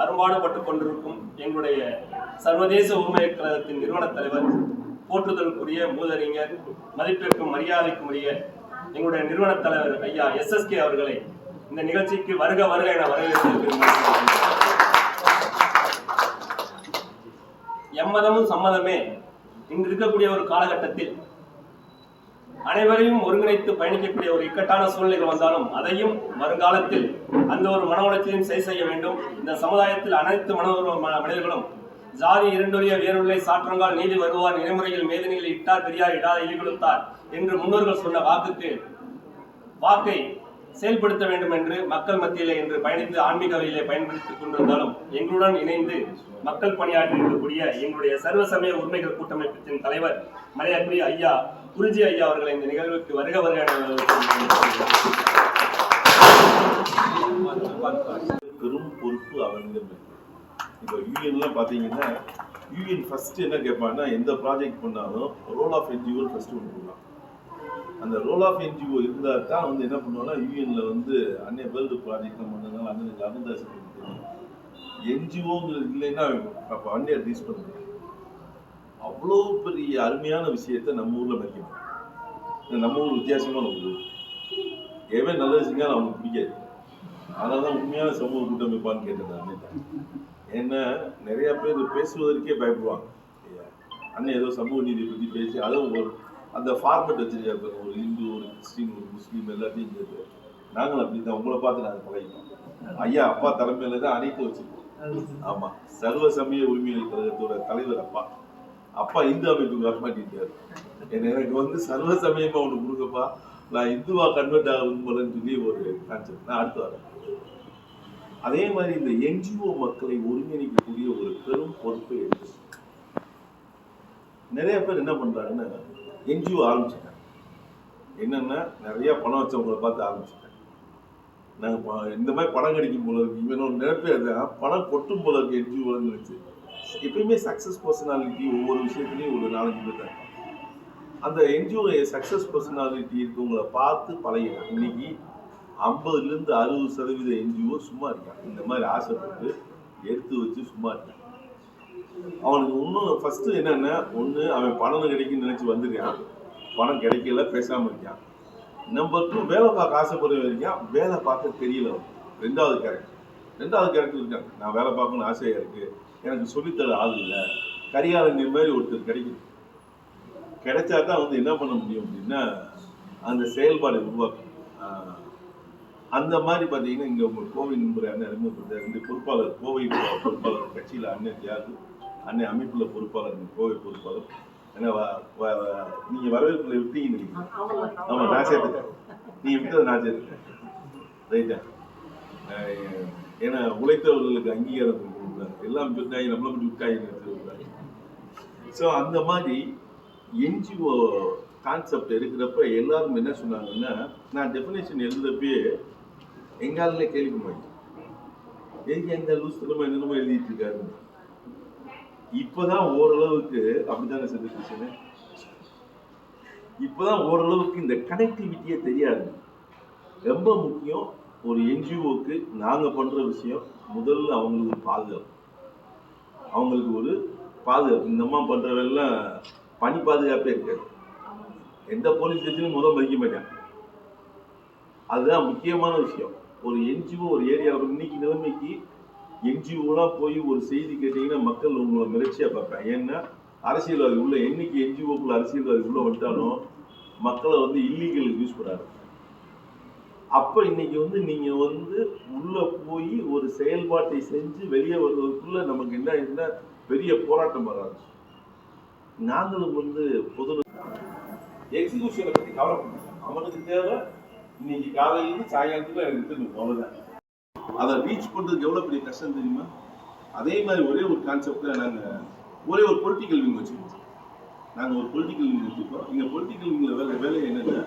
அரும்பாடுபட்டுக் கொண்டிருக்கும் எங்களுடைய சர்வதேச உரிமை கழகத்தின் நிறுவன தலைவர், போற்றுதலுக்குரிய மூதறிஞர், மதிப்பிற்கும் மரியாதைக்குரிய எங்களுடைய நிறுவன தலைவர் ஐயா SSK அவர்களை இந்த நிகழ்ச்சிக்கு வருக வருக என வரவேற்கிறேன். எம்மதமும் சம்மதமே இன்று இருக்கக்கூடிய ஒரு காலகட்டத்தில் அனைவரையும் ஒருங்கிணைத்து பயணிக்கக்கூடிய ஒரு இக்கட்டான சூழ்நிலைகள் வந்தாலும் அதையும் வருங்காலத்தில் அந்த ஒரு மன உளைச்சலையும் சரி செய்ய வேண்டும். இந்த சமுதாயத்தில் அனைத்து மனிதர்களும் ஜாதி இரண்டொழிய வேறுள்ளை சாற்றங்கால் நீதி வருவார், நிலைமுறையில் மேதினியில் இட்டார் பெரியார் இடாத இழிகொடுத்தார் என்று முன்னோர்கள் சொன்ன வாக்கை செயல்படுத்த வேண்டும் என்று மக்கள் மத்தியிலே என்று பயணித்து ஆன்மீக வழியிலே பயன்படுத்திக் கொண்டிருந்தாலும் எங்களுடன் இணைந்து மக்கள் பணியாற்றி இருக்கக்கூடிய எங்களுடைய சர்வ சமய உரிமைகள் கூட்டமைப்பின் தலைவர் மரியாதைக்குரிய ஐயா குருஜி ஐயா அவர்களை இந்த நிகழ்வுக்கு வருக வருக. பெரும் பொறுப்பு அவனிடம். இப்போ யூஎன்லாம் பார்த்தீங்கன்னா யூஎன் ஃபர்ஸ்ட் என்ன கேட்பாங்கன்னா, எந்த ப்ராஜெக்ட் பண்ணாலும் ரோல் ஆஃப் என்ஜிஓ ஃபர்ஸ்ட் ஒன்று கொடுக்கலாம். அந்த ரோல் ஆஃப் என்ஜிஓ இருந்தால் தான் என்ன பண்ணுவோம்னா, யூஎன்ல அன்னை வேர்ல்டு ப்ராஜெக்ட் பண்ணதுனால அண்ணனுக்கு அருந்தாசன் தெரியும். என்ஜிஓங்கிறது இல்லைன்னா அப்போ அன்னையை ரீச் பண்ண முடியும். அவ்வளோ பெரிய அருமையான விஷயத்தை நம்ம ஊரில் வைக்கணும். நம்ம ஊர் வித்தியாசமான ஊர், ஏவே நல்லது செஞ்சாலும் அவங்களுக்கு பிடிக்காது. அதனால தான் உண்மையான சமூக கூட்டமைப்பான்னு கேட்டேன் அன்னை. ஏன்னா நிறையா பேர் பேசுவதற்கே பயப்படுவாங்க. அண்ணன் ஏதோ சமூக நீதியை பற்றி பேசி அதுவும் ஒரு அந்த ஃபார்மெட் வச்சுருக்காரு, ஒரு இந்து, ஒரு கிறிஸ்டின், ஒரு முஸ்லீம் எல்லாத்தையும் சேர்த்து. நாங்களும் அப்படி தான் உங்களை பார்த்து நாங்கள் பழகிட்டோம். ஐயா அப்பா தலைமையில தான் அனைத்து வச்சுருக்கோம். ஆமாம், சர்வ சமய உரிமைகள் கழகத்தோட தலைவர் அப்பா இந்து அமைப்புக்கு வரமாட்டேங்கிறாரு. எனக்கு சர்வ சமயமா ஒன்று கொடுக்கப்பா, நான் இந்துவா கன்வெர்ட் ஆகும்போதுன்னு சொல்லி ஒரு கான்செப்ட் நான் அடுத்து வரேன். அதே மாதிரி இந்த என்ஜிஓ மக்களை ஒருங்கிணைக்கக்கூடிய ஒரு பெரும் பொறுப்பை எடுத்து நிறைய பேர் என்ன பண்றாங்கன்னா, என்ஜிஓ ஆரம்பிச்சிட்டாங்க. என்னன்னா நிறைய பணம் வச்சவங்களை பார்த்து ஆரம்பிச்சிட்டாங்க. நாங்கள் இந்த மாதிரி பணம் கிடைக்கும் போல இருக்கு, இவனோட நினைப்பே அதுதான், பணம் கொட்டும் போல இருக்கு என்ஜிஓன்னு நினைச்சு. எப்பயுமே சக்சஸ் பர்சனாலிட்டி ஒவ்வொரு விஷயத்துலையும் ஒரு 4-5 பேர் தான். அந்த என்ஜிஓ சக்சஸ் பர்சனாலிட்டி இருக்கவங்களை பார்த்து பழகிட்டாங்க. இன்னைக்கு 50% 60% என்ஜிஓ சும்மா இருக்காங்க. இந்த மாதிரி ஆசைப்பட்டு எடுத்து வச்சு சும்மா இருக்காங்க. அவனுக்கு இன்னும் ஃபர்ஸ்ட் என்னன்னா, ஒன்று அவன் பணம் கிடைக்குன்னு நினைச்சு வந்துருக்கான், பணம் கிடைக்கல பேசாம இருக்கான். நம்பர் 2 வேலை பார்க்க ஆசைப்படுற இருக்கான், வேலை பார்க்க தெரியல. ரெண்டாவது கேரக்டர் இருக்காங்க, நான் வேலை பார்க்கணும்னு ஆசையா இருக்கு, எனக்கு சொல்லித்தர ஆள் இல்லை, கரிகாலன் மாதிரி ஒருத்தர் கிடைக்குது. கிடைச்சா தான் என்ன பண்ண முடியும் அப்படின்னா அந்த செயல்பாடு உருவாக்கும். அந்த மாதிரி பார்த்தீங்கன்னா இங்கே உங்கள் கோவை நண்பர் அண்ணன் அறிமுகப்படுத்த 2 பொறுப்பாளர், கோவை பொறுப்பாளர் கட்சியில் அண்ணன் தியாகு, அண்ணன் அமைப்பில் பொறுப்பாளர், கோவை பொறுப்பாளர். ஏன்னா நீங்கள் வரவேற்பில் விட்டீங்கன்னு நினைக்கிறேன். ஆமாம், நான் சேர்த்துட்டேன், நீங்கள் விட்டதை நான் சேர்த்துட்டேன். ரைட்டா? ஏன்னா உழைத்தவர்களுக்கு அங்கீகாரம் கொடுக்குறாங்க, எல்லாம் விட்டாங்க, நம்மளை மட்டும் விட்டாங்க. ஸோ அந்த மாதிரி என்ஜிஓ கான்செப்ட் எடுக்கிறப்ப எல்லாரும் என்ன சொன்னாங்கன்னா, நான் டெஃபினேஷன் எழுதுறப்பயே எங்காலே கேள்வி மாட்டேன், எங்க எங்க லூஸ்தனமா என்னென்னமோ எழுதிட்டு இருக்காரு. இப்பதான் ஓரளவுக்கு அப்படித்தானே செஞ்சுட்டு, இப்பதான் ஓரளவுக்கு இந்த கனெக்டிவிட்டியே தெரியாது. ரொம்ப முக்கியம் ஒரு என்ஜிஓக்கு நாங்கள் பண்ற விஷயம், முதல்ல அவங்களுக்கு ஒரு பாதுகாப்பு. அவங்களுக்கு ஒரு பாதுகாப்பு. இந்த அம்மா பண்றவெல்லாம் பணி பாதுகாப்பே இருக்காது. எந்த போலீஸ் ஸ்டேஷனும் மதிக்க மாட்டாங்க. அதுதான் முக்கியமான விஷயம். ஒரு என்ஜிஓ ஒரு ஏரியாவில் இன்னைக்கு நிலைமைக்கு என்ஜிஓலாம் போய் ஒரு செய்தி கேட்டீங்கன்னா மக்கள் உங்களை மிரட்சியா பார்ப்பேன். ஏன்னா அரசியல்வாதி உள்ள என்னைக்கு என்ஜிஓக்குள்ள அரசியல்வாதி உள்ள வந்துட்டாலும் மக்களை இல்லீகலுக்கு யூஸ் பண்ணாரு. அப்ப இன்னைக்கு நீங்க உள்ள போய் ஒரு செயல்பாட்டை செஞ்சு வெளியே வருவதற்குள்ள நமக்கு என்ன பெரிய போராட்டம் வராது. நாங்களும் பொது எக்ஸிகியூஷனை பற்றி கவலைப்படுறோம். அவனுக்கு தேவை இன்னைக்கு காலையிலேருந்து சாயங்காலத்துல எனக்கு அவ்வளவுதான். அதை ரீச் பண்றதுக்கு எவ்வளவு பெரிய கஷ்டம் தெரியுமா? அதே மாதிரி ஒரே ஒரு கான்செப்ட்ல நாங்கள் ஒரே ஒரு பொலிட்டிக்கல் விங் வச்சுருக்கோம். நாங்கள் ஒரு பொலிட்டிக்கல் விங் வச்சுருக்கோம். எங்கள் பொலிட்டிக்கல் விங்கில் வேலை என்னன்னா,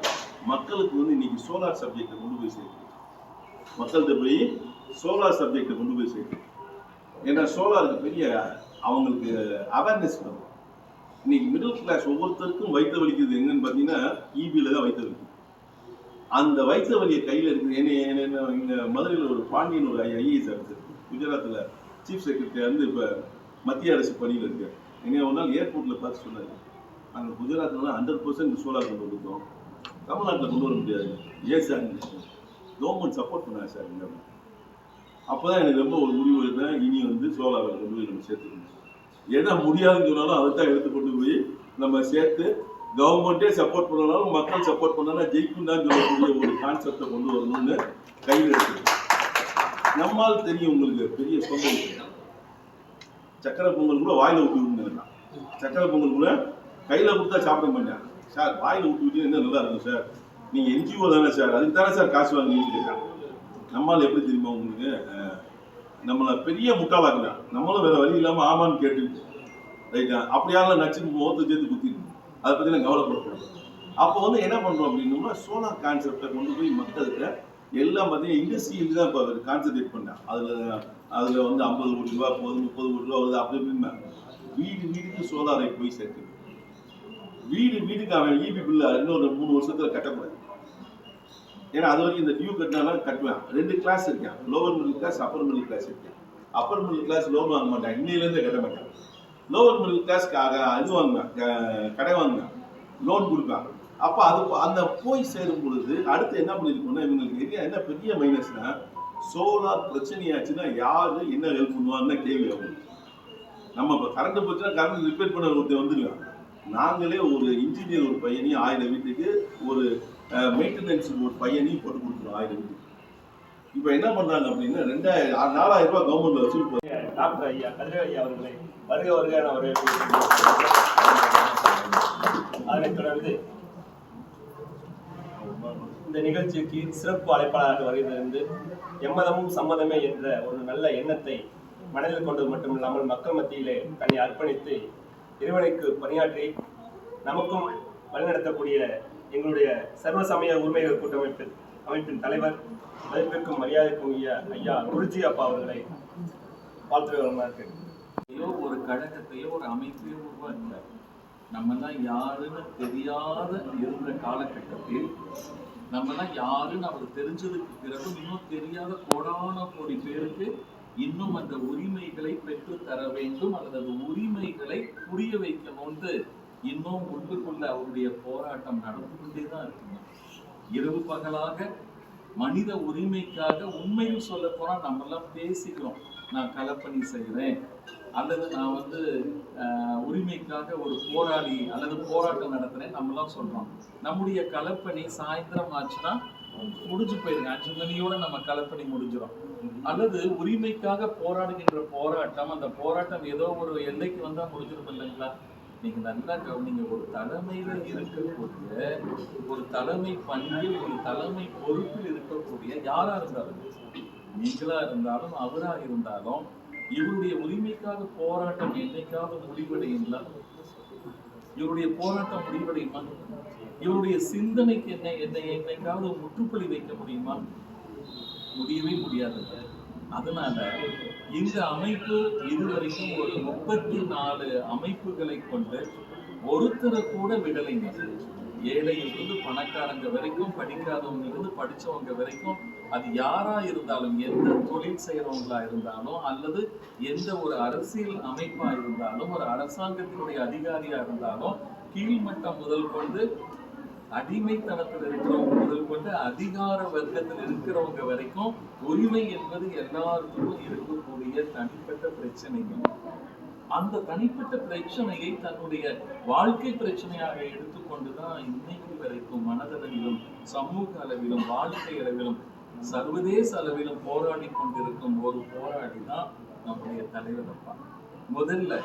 மக்களுக்கு இன்னைக்கு சோலார் சப்ஜெக்டை கொண்டு போய் சேர்க்கணும். மக்கள்கிட்ட போய் சோலார் சப்ஜெக்டை கொண்டு போய் சேர்க்கணும். ஏன்னா சோலாருக்கு பெரிய அவங்களுக்கு அவேர்னஸ் வரும். இன்னைக்கு மிடில் கிளாஸ் ஒவ்வொருத்தருக்கும் வயிற்று வலிக்கிறது எங்கன்னு பார்த்தீங்கன்னா, இபியில் தான் வயிற்று வலிக்குது. அந்த வயிற்று வலியை கையில் இருக்குது. என்ன இங்கே மதுரையில் ஒரு பாண்டியன் ஒரு ஐஏஎஸ் ஆஃபீஸர் குஜராத்தில் சீஃப் செக்ரட்டரி வந்து இப்போ மத்திய அரசு பணியில் இருக்கு. என்னைய ஒரு நாள் ஏர்போர்ட்டில் பார்த்து சொன்னார், நாங்கள் குஜராத்தில் 100% சோலார் கொண்டு வந்துட்டோம், தமிழ்நாட்டில் கொண்டு வர முடியாது. ஏன் சார்? கவர்மெண்ட் சப்போர்ட் பண்ணாங்க சார். அப்போ தான் எனக்கு ரொம்ப ஒரு முடிவு எடுத்தேன், இனி வந்து சோலார் கொண்டு போய் நம்ம சேர்த்துக்கணும். எதை முடியாதுன்னு சொன்னாலும் அதை தான் எடுத்து கொண்டு போய் நம்ம சேர்த்து கவர்மெண்ட்டே சப்போர்ட் பண்ணாலும் மக்கள் சப்போர்ட் பண்ணாலும் ஜெயிக்கும் தான் சொல்லக்கூடிய ஒரு கான்செப்டை கொண்டு வரணும்னு கையில் எடுத்து. நம்மால் தெரியும் உங்களுக்கு பெரிய சொந்தம். சக்கரை பொங்கல் கூட வாயில ஊட்டி விட்டுருந்தேன். சக்கரை பொங்கல் கூட கையில் கொடுத்தா சாப்பிட மாட்டேன் சார், வாயில் ஊட்டி விட்டு என்ன நல்லா இருக்கும் சார், நீங்கள் என்ஜிஓ தானே சார், அதுக்கு தானே சார் காசு வாங்கிட்டு இருக்காங்க. நம்மளால் எப்படி தெரியுமா உங்களுக்கு, நம்மளை பெரிய முட்டாளாக்குதான். நம்மளும் வேற வழி இல்லாமல் ஆமான்னு கேட்டு ரைட்டா அப்படியாலும் நச்சு முகத்தை சேர்த்து குத்திருக்கோம். அதை பற்றி நான் கவலைப்படக்கூடாது. அப்போ வந்து என்ன பண்ணுறோம் அப்படின்னோம்னா சோலார் கான்செப்டை கொண்டு போய் மக்கள்கிட்ட எல்லாம் பார்த்தீங்கன்னா இண்டஸ்ட்ரியில் தான் இப்போ கான்சன்ட்ரேட் பண்ணேன். அதில் வந்து 50 கோடி ரூபா போகுது, 30 கோடி ரூபா வருது, அப்படி இப்படின்னா வீடு வீடுக்கு சோலாரை போய் சேர்த்து வீடுக்கு அவன் இபி பில்லு இன்னொரு 3 வருஷத்தில் கட்டக்கூடாது. ஏன்னா அது வரைக்கும் இந்த டியூ கட்டினாலும் கட்டுவேன். 2 கிளாஸ் இருக்கேன், lower middle class, upper middle class இருக்கேன். அப்பர் மிடில் கிளாஸ் லோன் வாங்க மாட்டேன், இன்னையிலேருந்தே கட்ட மாட்டேன். லோவர் மிடில் கிளாஸ்க்காக இது வாங்குவேன், கடை வாங்குவேன், லோன் கொடுப்பேன். அப்போ அது அந்த போய் சேரும் பொழுது அடுத்து என்ன பண்ணிருக்கோம்னா இவங்களுக்கு என்ன பெரிய மைனஸ்னா சோலார் பிரச்சனையாச்சுன்னா யாரு என்ன ஹெல்ப் பண்ணுவான்னு கேள்வி ஆகும். நம்ம இப்போ கரண்ட் போச்சுன்னா கரண்ட் ரிப்பேர் பண்ண ஒருத்தர் வந்துடுவாங்க. நாங்களே ஒரு இன்ஜினியர் ஒரு பையனையும் 1000 வீட்டுக்கு, ஒரு மெயின்டெனன்ஸ் ஒரு பையனையும் போட்டு கொடுத்துருவோம் 1000 வீட்டுக்கு. இப்போ என்ன பண்றாங்க அப்படின்னா 4000 ரூபாய் கவர்மெண்ட் வசூல் பண்ணுறாங்க. டாக்டர் ஐயா கதிரவ ஐயா அவர்களை வருக வருக அதனைத் தொடர்ந்து இந்த நிகழ்ச்சிக்கு சிறப்பு அழைப்பாளராக வருகிறது எம்மதமும் சம்மதமே என்ற ஒரு நல்ல எண்ணத்தை மனதில் கொண்டது மட்டுமில்லாமல் மக்கள் மத்தியிலே தன்னை அர்ப்பணித்து இறைவனுக்கு பணியாற்றி நமக்கும் வழிநடத்தக்கூடிய எங்களுடைய சர்வ சமய உரிமைகள் அமைப்பின் தலைவர் மதிப்பிற்கும் மரியாதைக்கும் ஐயா குருஜி அப்பா அவர்களை வாழ்த்துவதாக ஒரு கழகத்தையோ ஒரு அமைப்பையோ உருவாக்கல. நம்மெல்லாம் யாருன்னு தெரியாத இருந்த காலகட்டத்தில் நம்மெல்லாம் யாருன்னு அவர் தெரிஞ்சதுக்கு பிறகு இன்னும் தெரியாத கோடான கோடி பேருக்கு இன்னும் அந்த உரிமைகளை பெற்று தர வேண்டும் அல்லது அந்த உரிமைகளை புரிய வைக்கணும்னு இன்னும் உள்ளுக்குள்ள அவருடைய போராட்டம் நடந்து கொண்டே தான் இருக்குங்க. இரவு பகலாக மனித உரிமைக்காக உண்மையில் சொல்ல போனா நம்ம எல்லாம் பேசிக்கிறோம், நான் களப்பணி செய்கிறேன் அல்லது நான் வந்து உரிமைக்காக ஒரு போராளி அல்லது போராட்டம் நடத்துறேன் நம்மளாம் சொல்றோம். நம்முடைய களப்பணி சாயந்தரம் ஆச்சுன்னா முடிஞ்சு போயிருங்க, 5 மணியோட நம்ம களப்பணி முடிஞ்சிடும். அல்லது உரிமைக்காக போராடுகின்ற போராட்டம், அந்த போராட்டம் ஏதோ ஒரு எல்லைக்கு வந்தா முடிஞ்சிடும் இல்லைங்களா? நீங்க நல்லா கவனிங்க, ஒரு தலைமையில இருக்கக்கூடிய, ஒரு தலைமை பணியில், ஒரு தலைமை பொறுப்பில் இருக்கக்கூடிய யாரா இருந்தாலும், நீங்களா இருந்தாலும் அவரா இருந்தாலும், இவருடைய உரிமைக்காக போராட்டம் என்னைக்காவது முடிவடையுங்களா? இவருடைய போராட்டம் முடிவடையுமா? இவருடைய சிந்தனைக்கு என்னைக்காவது முற்றுப்புள்ளி வைக்க முடியுமா? முடியவே முடியாது. அதனால இந்த அமைப்பு இதுவரைக்கும் ஒரு 34 அமைப்புகளை கொண்டு ஒருத்தரை கூட விடலைங்க. ஏழையிலிருந்து பணக்காரங்க வரைக்கும், படிக்காதவங்க இருந்து படிச்சவங்க வரைக்கும், அது யாரா இருந்தாலும், எந்த தொழில் செய்யறவங்களா இருந்தாலும் அல்லது எந்த ஒரு அரசியல் அமைப்பா இருந்தாலும், ஒரு அரசாங்கத்தினுடைய அதிகாரியா இருந்தாலும், கீழ்மட்டம் முதல் கொண்டு அடிமைத்தனத்தில் இருக்கிறவங்க முதல் கொண்டு அதிகார வர்க்கத்தில் இருக்கிறவங்க வரைக்கும் உரிமை என்பது எல்லாருக்கும் இருக்கக்கூடிய தனிப்பட்ட பிரச்சனைகள். அந்த தனிப்பட்ட பிரச்சனையை தன்னுடைய வாழ்க்கை பிரச்சனையாக எடுத்துக்கொண்டுதான் இன்னைக்கு வரைக்கும் மனதளவிலும், சமூக அளவிலும், வாழ்க்கை அளவிலும், சர்வதேச அளவிலும் போராடி கொண்டிருக்கும் ஒரு போராடி தான் நம்முடைய தலைவர் அப்பா. முதல்ல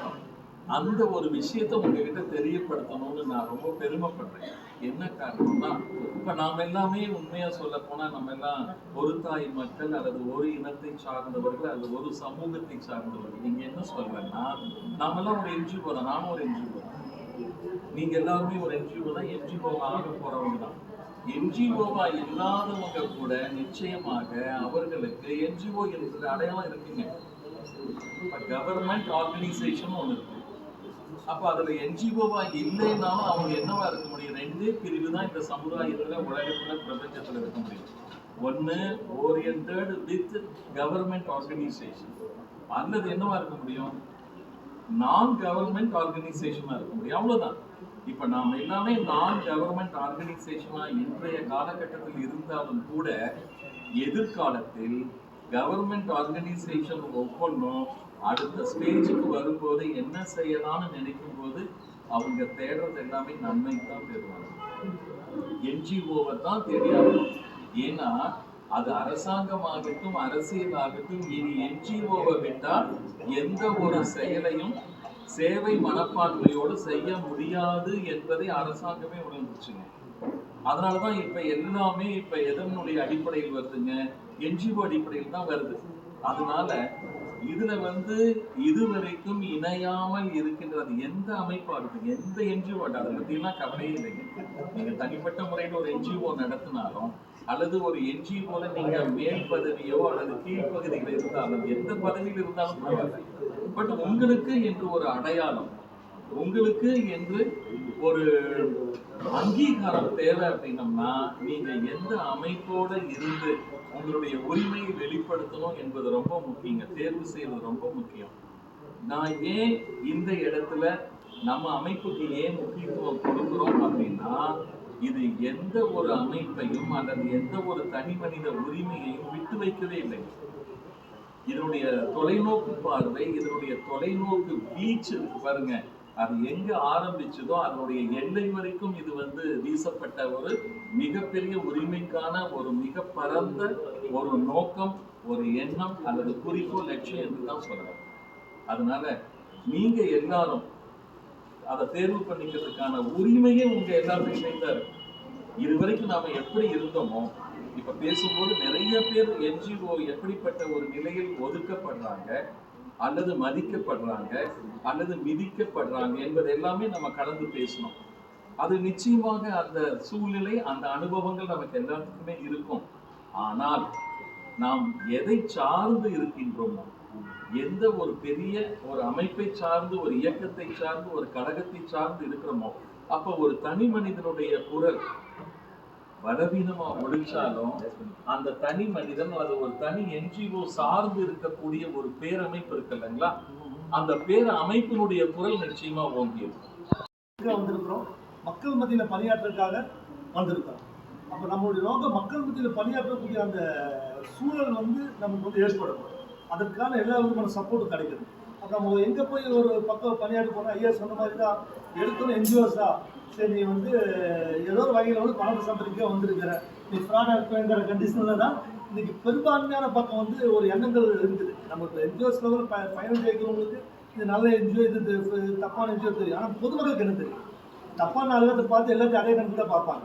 அந்த ஒரு விஷயத்த உங்ககிட்ட தெரியப்படுத்தணும்னு நான் ரொம்ப பெருமைப்படுறேன். என்ன காரணம்னா, இப்ப நாம எல்லாமே உண்மையா சொல்ல போனா நம்ம எல்லாம் ஒரு தாய் மக்கள் அல்லது ஒரு இனத்தை சார்ந்தவர்கள் அல்லது ஒரு சமூகத்தை சார்ந்தவர்கள். நீங்க என்ன சொல்றேன்னா, நாம எல்லாம் ஒரு என்ஜிஓ தான், நானும் ஒரு என்ஜிஓ தான், நீங்க எல்லாருமே ஒரு என்ஜிஓ தான், என்ஜிஓ ஆக போறவங்க தான். என்ஜிஓவா இல்லாதவங்க கூட நிச்சயமாக அவர்களுக்கு என்ஜிஓ என்ற அடையாளம் இருக்குங்க. கவர்மெண்ட் ஆர்கனைசேஷன் ஒன்று இருக்கு, அப்ப அதுல என்ஜிஓவா இல்லைன்னாலும் அவங்க என்னவா இருக்க முடியும்? ரெண்டே பிரிவு தான் இந்த சமுதாயத்துல, உலகத்துல, பிரபஞ்சத்துல இருக்க முடியும். ஒன்னு ஓரியன்டட் வித் கவர்மெண்ட் ஆர்கனைசேஷன், அல்லது என்னவா இருக்க முடியும்? நான் கவர்மெண்ட் ஆர்கனைசேஷனா இருக்க முடியும். அவ்வளவுதான். இப்ப நாம எல்லாமே நான் கவர்மெண்ட் ஆர்கனைசேஷனா இன்றைய காலகட்டத்தில் இருந்தாலும் கூட, எதிர்காலத்தில் கவர்மெண்ட் ஆர்கனைசேஷன் ஒவ்வொன்றும் அடுத்த ஸ்டேஜுக்கு வரும்போது என்ன செய்யலாம்னு நினைக்கும் போது அவங்க தேடுறது எல்லாமே நன்மை தான் தேடுவாங்க. என்ஜிஓவை தான் தேடியாகணும். ஏன்னா அது அரசாங்கமாகட்டும் அரசியலாகட்டும் இனி என்ஜிஓவை விட்டா எந்த ஒரு செயலையும் சேவை மனப்பான்மையோடு செய்ய முடியாது என்பதை அரசாங்கமே உணர்ந்துச்சுங்க. அதனாலதான் இப்ப எல்லாமே இப்ப எதனுடைய அடிப்படையில் வருதுங்க? என்ஜிஓ அடிப்படையில் தான் வருது. அதனால இதுல இதுவரைக்கும் இணையாமல் இருக்கின்றது எந்த அமைப்பாக, எந்த என்ஜிஓ, அதை பத்திலாம் கவலையே இல்லைங்க. நீங்க தனிப்பட்ட முறையில் ஒரு என்ஜிஓ நடத்தினாலும், அல்லது ஒரு என்ஜிஓல நீங்க மேல் பதவியோ அல்லது கீழ்ப்பகுதியில் இருந்தாலும், எந்த பதவியில் இருந்தாலும் பரவாயில்லை. பட் உங்களுக்கு என்று ஒரு அடையாளம், உங்களுக்கு என்று ஒரு அங்கீகாரம் தேவை அப்படின்னம்னா, நீங்க எந்த அமைப்போட இருந்து உங்களுடைய உரிமையை வெளிப்படுத்தணும் என்பது ரொம்ப முக்கியங்க. தேர்வு செய்வது ரொம்ப முக்கியம். நான் ஏன் இந்த இடத்துல நம்ம அமைப்புக்கு ஏன் முக்கியத்துவம் கொடுக்கிறோம் அப்படின்னா, இது எந்த ஒரு அமைப்பையும் அல்லது எந்த ஒரு தனி மனித உரிமையையும் விட்டு வைக்கவே இல்லை. இதனுடைய தொலைநோக்கு பார்வை, இதனுடைய தொலைநோக்கு வீச்சு இருக்கு பாருங்க. அது எங்க ஆரம்பிச்சதோ அதனுடைய எல்லை வரைக்கும் இது வீசப்பட்ட ஒரு மிகப்பெரிய உரிமைக்கான ஒரு மிக பரந்த ஒரு நோக்கம், ஒரு எண்ணம் அல்லது குறிக்கோள், லட்சியம் என்றுதான் சொல்லலாம். அதனால நீங்க எல்லாரும் அதை தேர்வு பண்ணிக்கிறதுக்கான உரிமையே உங்க எல்லாருமே தான் இருக்கு. இதுவரைக்கும் நாம எப்படி இருந்தோமோ, இப்ப பேசும்போது நிறைய பேர் என்ஜிஓ எப்படிப்பட்ட ஒரு நிலையில் ஒதுக்கப்படுறாங்க அல்லது மதிக்கப்படுறாங்க அல்லது மிதிக்கப்படுறாங்க என்பது எல்லாமே நம்ம கடந்து பேசணும். அது நிச்சயமாக அந்த சூழ்நிலை, அந்த அனுபவங்கள் நமக்கு எல்லாத்துக்குமே இருக்கும். ஆனால் நாம் எதை சார்ந்து இருக்கின்றோமோ, எந்த ஒரு பெரிய ஒரு அமைப்பை சார்ந்து, ஒரு இயக்கத்தை சார்ந்து, ஒரு கழகத்தை சார்ந்து இருக்கிறோமோ, அப்ப ஒரு தனி மனிதனுடைய குரல் பலவீனமா ஒழிச்சாலும் அந்த தனி மனிதன், அது ஒரு தனி என்ஜிஓ சார்ந்து இருக்கக்கூடிய ஒரு பேரமைப்பு இருக்கு இல்லைங்களா, அந்த பேர அமைப்பினுடைய குரல் நிச்சயமா ஓங்கியது. வந்திருக்கிறோம், மக்கள் மத்தியில பணியாற்றுறதுக்காக வந்திருக்கிறோம். அப்ப நம்மளுடைய நோக்கம் மக்கள் மத்தியில பணியாற்றக்கூடிய அந்த சூழல் நமக்கு ஏற்படும். அதற்கான எல்லா விதமான சப்போர்ட்டும் கிடைக்குது. அப்ப நம்ம எங்க போய் ஒரு பக்கம் பணியாற்றி போனா, ஐயா சொன்ன மாதிரி தான் எடுத்தோம் என்ஜிஓஸ் தான். சரி, நீ ஏதோ ஒரு வகையில் பணத்தை சம்பளிக்க வந்திருக்கிற, நீ ஃப்ராட் இருப்பேங்கிற கண்டிஷன்ல தான் இன்னைக்கு பெரும்பான்மையான பக்கம் ஒரு எண்ணங்கள் இருக்குது. நமக்கு என்ஜிஓஸ் லெவலில் பயணம் செய்கிறவங்களுக்கு இது நல்ல என்ஜிஓ, இது தப்பான என்ஜிஓ தெரியும். ஆனால் பொதுமக்களுக்கு என்ன தெரியும்? தப்பான அலுவலகத்தை பார்த்து எல்லாத்தையும் அதே கணக்கு தான் பார்ப்பாங்க.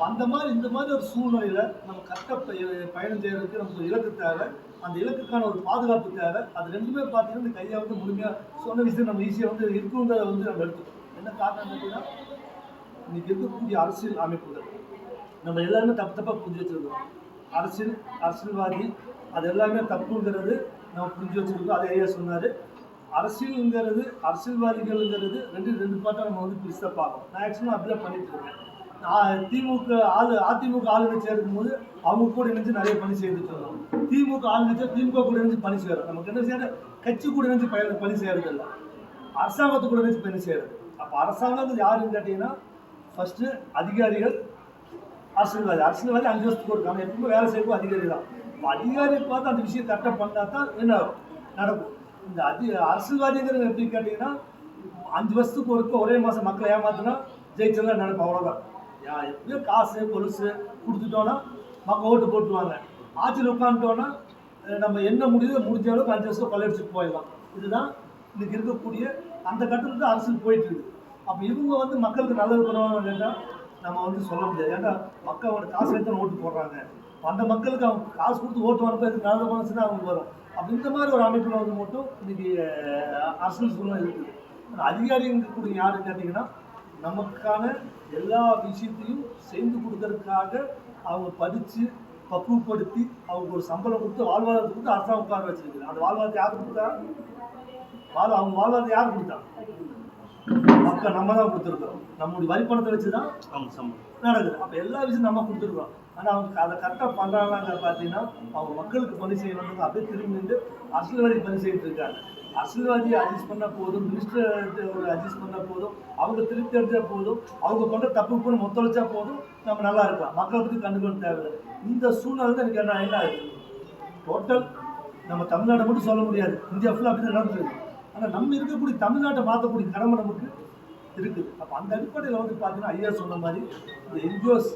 அந்த மாதிரி இந்த மாதிரி ஒரு சூழ்நிலையில் நம்ம கரெக்டாக பயணம் செய்யறதுக்கு நமக்கு ஒரு இலக்கு தேவை. அந்த இலக்குக்கான ஒரு பாதுகாப்பு தேவை. அது ரெண்டுமே பார்த்தீங்கன்னா இந்த கையை முழுமையாக சொன்ன விஷயம் நம்ம ஈஸியாக இருக்குங்கிறத நம்ம எடுத்துக்கணும். என்ன காரணம் அப்படின்னா, இன்னைக்கு இருக்கக்கூடிய அரசியல் அமைப்புகள் நம்ம எல்லாருமே தப்பாக புரிஞ்சு வச்சிருக்கோம். அரசியல்வாதி அது எல்லாமே தப்புங்கிறது நம்ம புரிஞ்சு வச்சிருக்கோம். அதை ஐயா சொன்னார். அரசியல்ங்கிறது, அரசியல்வாதிகள்ங்கிறது ரெண்டு பாட்டாக நம்ம பிரிச்சாக பார்க்கணும். நான் ஆக்சுவலாக அப்படிதான் பண்ணிட்டு இருக்கேன். அதிமுக ஆளுங்கட்சியாக இருக்கும்போது அவங்க கூட இணைஞ்சு நிறைய பணி செய்துட்டு இருக்கோம். திமுக ஆளுங்கட்சியாக திமுக கூட இணைஞ்சு பணி செய்யறோம். நமக்கு என்ன செய்யற, கட்சி கூட இணைஞ்சு பணி செய்யறது இல்லை, அரசாங்கத்து கூட இணைஞ்சு பணி செய்யறது. அப்போ அரசாங்கம் யாருன்னு கேட்டீங்கன்னா, ஃபர்ஸ்ட் அதிகாரிகள், அரசியல்வாதி 5 வருஷத்துக்கு இருக்காங்க. எப்பவுமே வேலை செய்யவும் அதிகாரி தான். அதிகாரியை பார்த்து அந்த விஷயம் கரெக்டாக பண்ணா தான் என்ன நடக்கும். இந்த அரசியல்வாதிங்கிறது எப்படி கேட்டீங்கன்னா, 5 வருஷத்துக்கு ஒரே மாதம் மக்களை ஏமாத்தினா ஜெயிச்செல்லாம் நடக்கும், அவ்வளோதான். எப்படியோ காசு கொலுசு கொடுத்துட்டோன்னா மக்கள் ஓட்டு போட்டுருவாங்க. ஆட்சியில் உட்காந்துட்டோன்னா நம்ம என்ன முடிஞ்ச அளவுக்கு 5 வருஷம் கொள்ளையடிச்சுட்டு போயிடலாம். இதுதான் இன்னைக்கு இருக்கக்கூடிய அந்த கட்டத்தில் அரசியல் போயிட்டு இருக்கு. அப்போ இவங்க மக்களுக்கு நல்லது பண்ணுவாங்க இல்லைன்னா நம்ம சொல்ல முடியாது. ஏன்னா மக்களோட காசு எடுத்து ஓட்டு போடுறாங்க. அந்த மக்களுக்கு அவங்க காசு கொடுத்து ஓட்டு வரப்போ இதுக்கு நல்லது பண்ணச்சுன்னா அவங்களுக்கு வரும். அப்போ இந்த மாதிரி ஒரு அமைப்பில் மட்டும் இன்னைக்கு அரசியல் சூழ்நிலை இருக்குது. அதிகாரிங்க யாருன்னு கேட்டிங்கன்னா, நமக்கான எல்லா விஷயத்தையும் செய்து கொடுக்கறதுக்காக அவங்க படித்து பக்குவப்படுத்தி அவங்க ஒரு சம்பளம் கொடுத்து வாழ்வாதாரத்தை கொடுத்து அரசாங்கம் உட்கார வச்சிருக்கு. அந்த வாழ்வாதாரத்தை யார் கொடுத்தா? அவங்க வாழ்வாதாரத்தை யார் கொடுத்தா? மக்கள் நம்ம தான் கொடுத்துருக்கோம். நம்மளுடைய வரி பணத்தை வச்சு தான் நடக்குது. அப்போ எல்லா விஷயம் நம்ம கொடுத்துருக்கோம். ஆனால் அவங்க அதை கரெக்டாக பண்ணுறாங்களாங்க பார்த்தீங்கன்னா அவங்க மக்களுக்கு பணி செய்யணும்னு அப்படியே திரும்பி நின்று அரசியல்வாதி பணி செய்துட்டு இருக்காங்க. அரசியல்வாதியை அட்ஜஸ்ட் பண்ணால் போதும், மினிஸ்டர் அட்ஜஸ்ட் பண்ணால் போதும், அவங்க திருப்தி அடிச்சா போதும், அவங்க பண்ணுற தப்புக்குன்னு ஒத்துழைச்சா போதும், நம்ம நல்லா இருக்கலாம். மக்களை பற்றி கண்டுக்கணும் தேவையில்லை. இந்த சூழ்நிலை தான் எனக்கு என்ன ஆகுது டோட்டல் நம்ம தமிழ்நாட்டை மட்டும் சொல்ல முடியாது, இந்தியா ஃபுல்லாக அப்படி தான் நடந்துருக்கு. ஆனால் நம்ம இருக்கக்கூடிய தமிழ்நாட்டை மாற்றக்கூடிய கடமை நமக்கு இருக்குது. அப்போ அந்த அடிப்படையில் வந்து பார்த்தீங்கன்னா ஐயா சொன்ன மாதிரி இந்த என்ஜிஓஸ்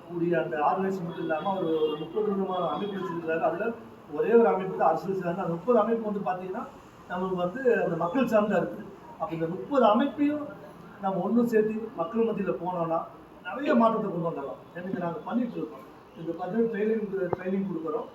கூடிய அந்த ஆர்கனைசேஷன் மட்டும் இல்லாமல் ஒரு 30 விதமான அமைப்பு வச்சிருக்கிறாரு. அதில் ஒரே ஒரு அமைப்பு தான் அரசியல் சார்ந்த. அந்த 30 அமைப்பு வந்து பார்த்தீங்கன்னா நமக்கு வந்து அந்த மக்கள் சார்ந்தா இருக்குது. அப்போ இந்த 30 அமைப்பையும் நம்ம ஒன்றும் சேர்த்து மக்கள் மத்தியில் போனோம்னா நிறைய மாற்றத்தை கொண்டு வந்துடலாம். எனக்கு நாங்கள் பண்ணிட்டு இருக்கோம். இந்த பார்த்தீங்கன்னா ட்ரைனிங் கொடுக்குறோம்.